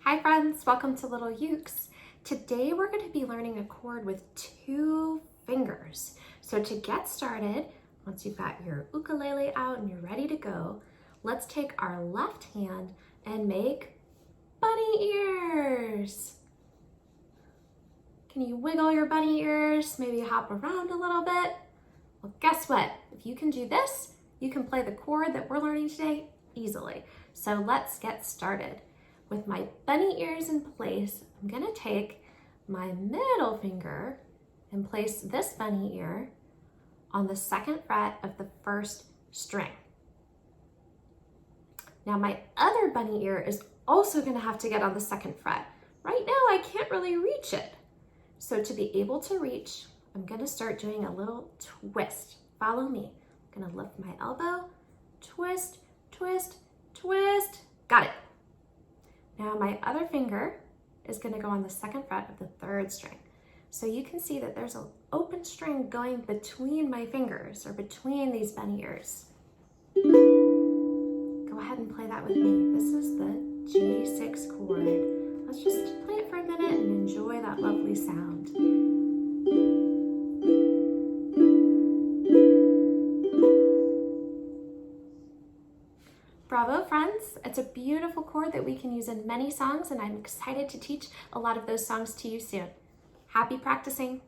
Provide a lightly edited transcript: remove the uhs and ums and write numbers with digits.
Hi friends, welcome to Little Ukes. Today we're going to be learning a chord with 2 fingers. So to get started, once you've got your ukulele out and you're ready to go, let's take our left hand and make bunny ears. Can you wiggle your bunny ears? Maybe hop around a little bit? Well, guess what? If you can do this, you can play the chord that we're learning today easily. So let's get started. With my bunny ears in place, I'm gonna take my middle finger and place this bunny ear on the 2nd fret of the 1st string. Now my other bunny ear is also gonna have to get on the 2nd fret. Right now I can't really reach it. So to be able to reach, I'm gonna start doing a little twist. Follow me. I'm gonna lift my elbow, twist, twist, twist. Got it. Now my other finger is going to go on the 2nd fret of the 3rd string. So you can see that there's an open string going between my fingers or between these bunny ears. Go ahead and play that with me. This is the G6 chord. Let's just play it for a minute and enjoy that lovely sound. Bravo, friends. It's a beautiful chord that we can use in many songs, and I'm excited to teach a lot of those songs to you soon. Happy practicing.